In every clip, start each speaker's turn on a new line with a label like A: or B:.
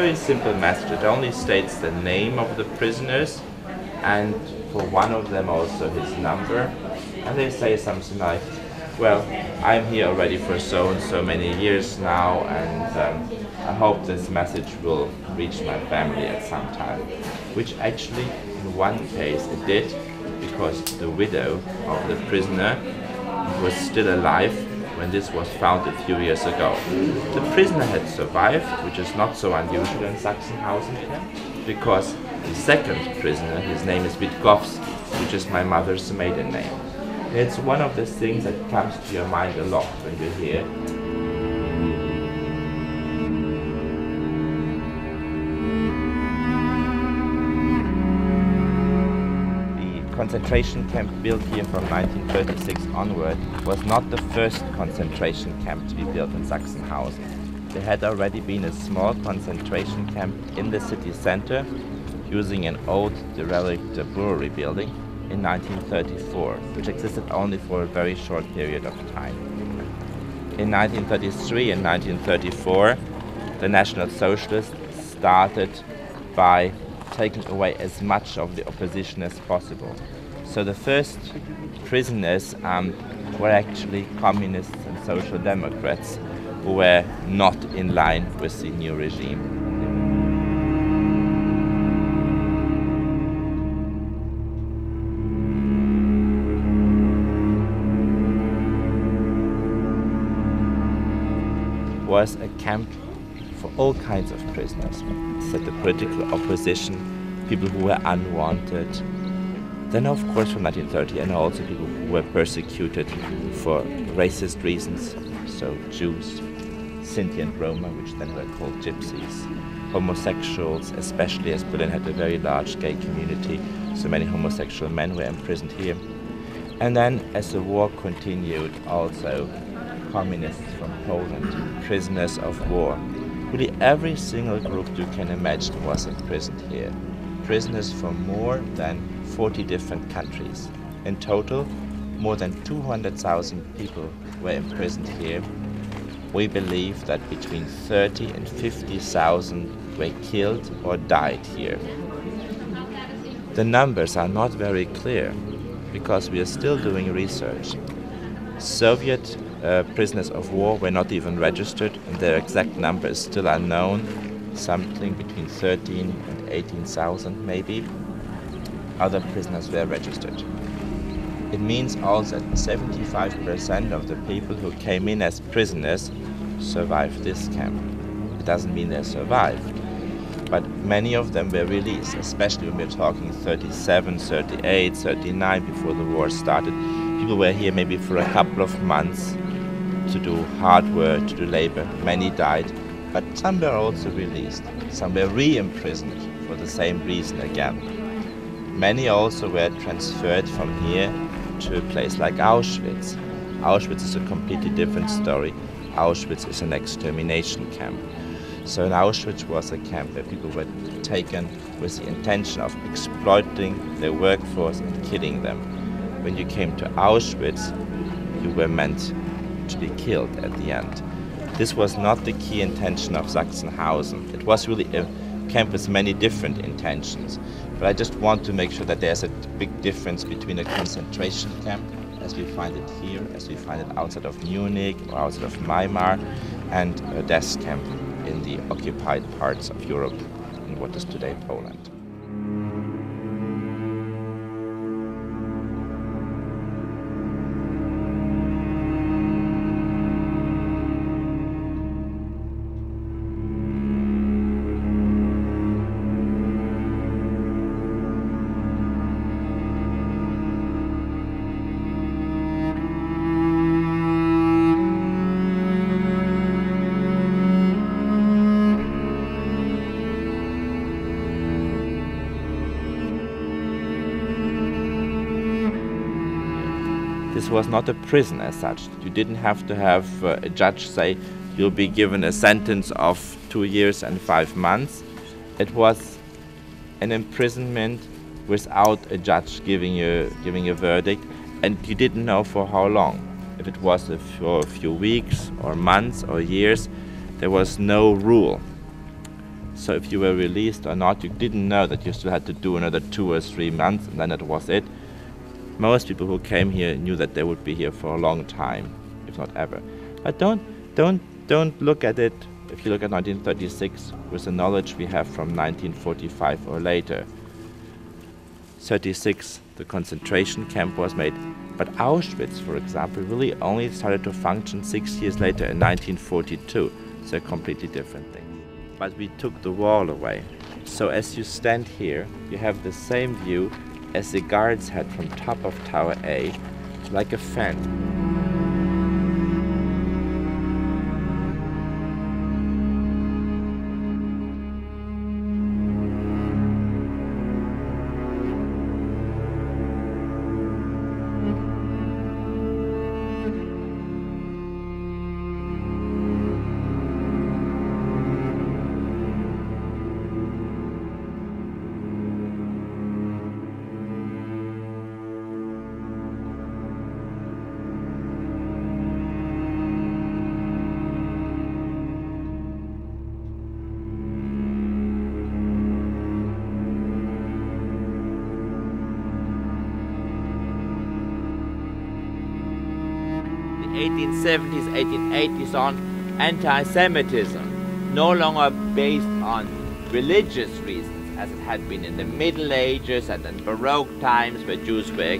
A: very simple message. It only states the name of the prisoners and for one of them also his number. And they say something like, well, I'm here already for so and so many years now, and I hope this message will reach my family at some time. Which actually, in one case, it did, because the widow of the prisoner was still alive when this was found a few years ago. The prisoner had survived, which is not so unusual in Sachenhasen camp, because the second prisoner, his name is Witkowski, which is my mother's maiden name. And it's one of the things that comes to your mind a lot when you hear concentration camp built here from 1936 onward was not the first concentration camp to be built in Sachsenhausen. There had already been a small concentration camp in the city center using an old derelict brewery building in 1934, which existed only for a very short period of time. In 1933 and 1934, the National Socialists started by taking away as much of the opposition as possible. So the first prisoners were actually communists and social democrats who were not in line with the new regime. Was a camp for all kinds of prisoners. So the political opposition, people who were unwanted. Then of course from 1930, and also people who were persecuted for racist reasons, so Jews, Sinti and Roma, which then were called gypsies, homosexuals, especially as Berlin had a very large gay community, so many homosexual men were imprisoned here. And then as the war continued, also communists from Poland, prisoners of war. Really every single group you can imagine was imprisoned here. Prisoners from more than 40 different countries. In total, more than 200,000 people were imprisoned here. We believe that between 30 and 50,000 were killed or died here. The numbers are not very clear because we are still doing research. Soviet prisoners of war were not even registered, and their exact number is still unknown, something between 13 and 18,000 maybe. Other prisoners were registered. It means also that 75% of the people who came in as prisoners survived this camp. It doesn't mean they survived, but many of them were released, especially when we're talking 37, 38, 39 before the war started. People were here maybe for a couple of months to do hard work, to do labor. Many died, but some were also released. Some were re-imprisoned for the same reason again. Many also were transferred from here to a place like Auschwitz. Auschwitz is a completely different story. Auschwitz is an extermination camp. So in Auschwitz was a camp where people were taken with the intention of exploiting their workforce and killing them. When you came to Auschwitz, you were meant to be killed at the end. This was not the key intention of Sachsenhausen. It was really a camp with many different intentions. But I just want to make sure that there's a big difference between a concentration camp, as we find it here, as we find it outside of Munich or outside of Weimar, and a death camp in the occupied parts of Europe, in what is today Poland. This was not a prison as such. You didn't have to have a judge say you'll be given a sentence of 2 years and 5 months. It was an imprisonment without a judge giving a verdict, and you didn't know for how long. If it was for a few weeks or months or years, there was no rule. So if you were released or not, you didn't know that you still had to do another 2 or 3 months, and then that was it. Most people who came here knew that they would be here for a long time, if not ever. But don't look at it, if you look at 1936, with the knowledge we have from 1945 or later. 36, the concentration camp was made, but Auschwitz, for example, really only started to function 6 years later in 1942, so a completely different thing. But we took the wall away. So as you stand here, you have the same view as the guards had from top of Tower A, like a fan. The 1870s, 1880s on, anti-Semitism, no longer based on religious reasons as it had been in the Middle Ages and in Baroque times, where Jews were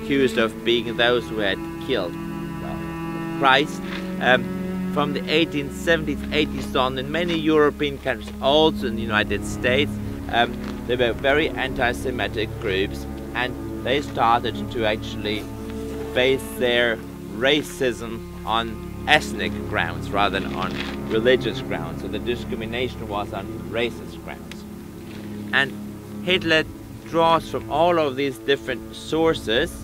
A: accused of being those who had killed Christ. From the 1870s, 80s on, in many European countries, also in the United States, there were very anti-Semitic groups, and they started to actually base their racism on ethnic grounds rather than on religious grounds. So the discrimination was on racist grounds. And Hitler draws from all of these different sources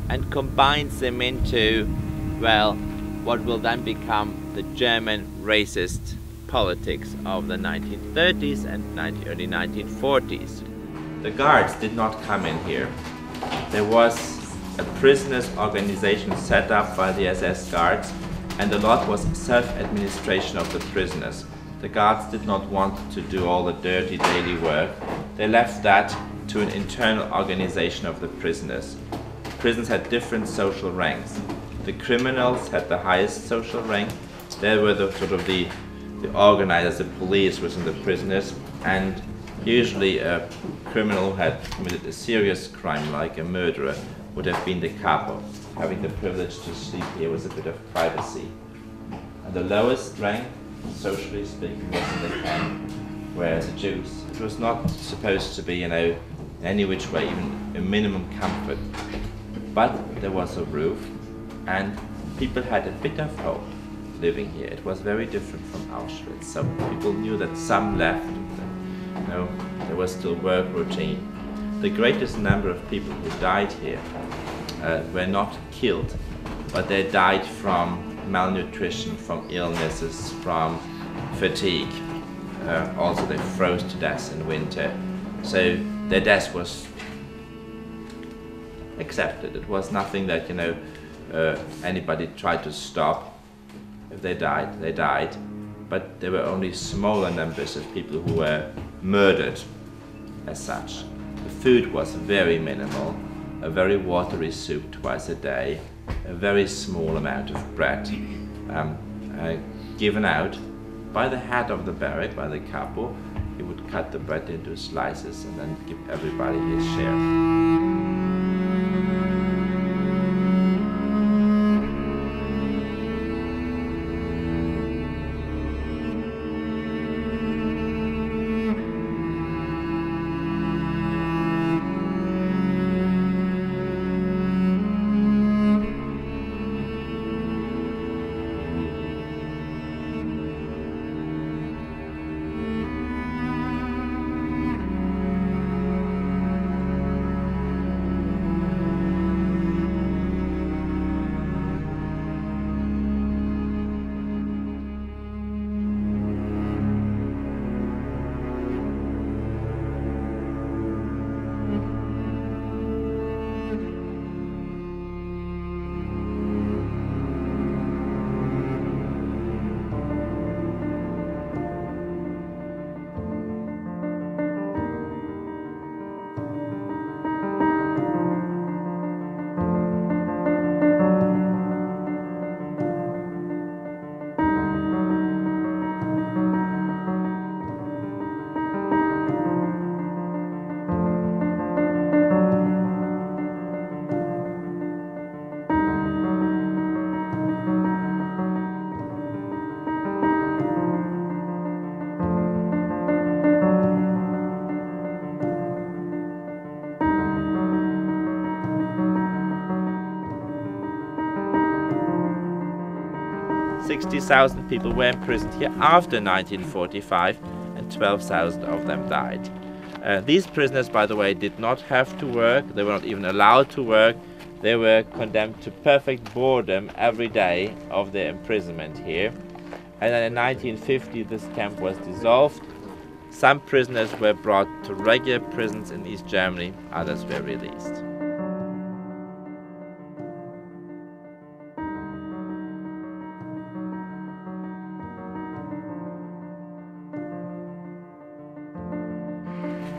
A: and combines them into, well, what will then become the German racist politics of the 1930s and early 1940s. The guards did not come in here. There was a prisoners' organization set up by the SS guards, and a lot was self-administration of the prisoners. The guards did not want to do all the dirty daily work. They left that to an internal organization of the prisoners. Prisons had different social ranks. The criminals had the highest social rank. They were the organizers, the police within the prisoners, and usually a criminal who had committed a serious crime, like a murderer, would have been the capo, having the privilege to sleep here with a bit of privacy. And the lowest rank, socially speaking, was in the camp, whereas the Jews. It was not supposed to be, in any which way, even a minimum comfort. But there was a roof, and people had a bit of hope living here. It was very different from Auschwitz. So people knew that some left, there was still work routine. The greatest number of people who died here were not killed, but they died from malnutrition, from illnesses, from fatigue. Also, they froze to death in winter. So their death was accepted. It was nothing that anybody tried to stop. If they died, they died. But there were only smaller numbers of people who were murdered as such. The food was very minimal, a very watery soup twice a day, a very small amount of bread given out by the head of the barrack, by the capo. He would cut the bread into slices and then give everybody his share. 60,000 people were imprisoned here after 1945, and 12,000 of them died. These prisoners, by the way, did not have to work. They were not even allowed to work. They were condemned to perfect boredom every day of their imprisonment here. And then in 1950 this camp was dissolved. Some prisoners were brought to regular prisons in East Germany, others were released.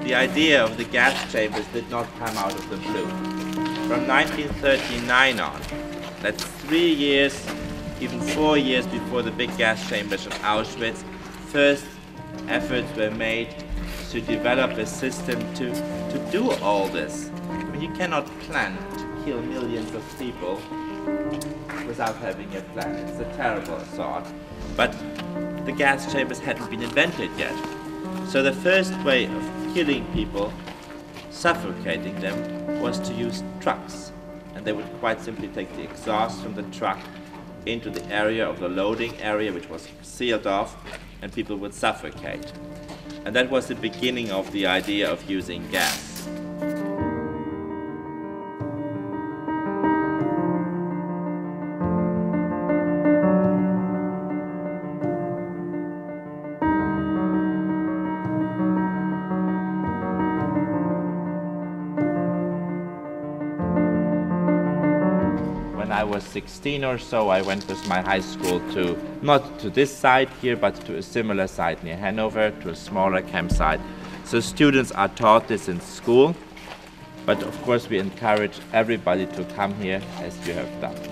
A: The idea of the gas chambers did not come out of the blue. From 1939 on, that's 3 years, even 4 years before the big gas chambers in Auschwitz, first efforts were made to develop a system to do all this. I mean, you cannot plan to kill millions of people without having a plan. It's a terrible thought. But the gas chambers hadn't been invented yet. So the first way of killing people, suffocating them, was to use trucks. And they would quite simply take the exhaust from the truck into the area of the loading area, which was sealed off, and people would suffocate. And that was the beginning of the idea of using gas. When I was 16 or so, I went with my high school to, not to this site here, but to a similar site near Hanover, to a smaller campsite. So students are taught this in school, but of course we encourage everybody to come here as you have done.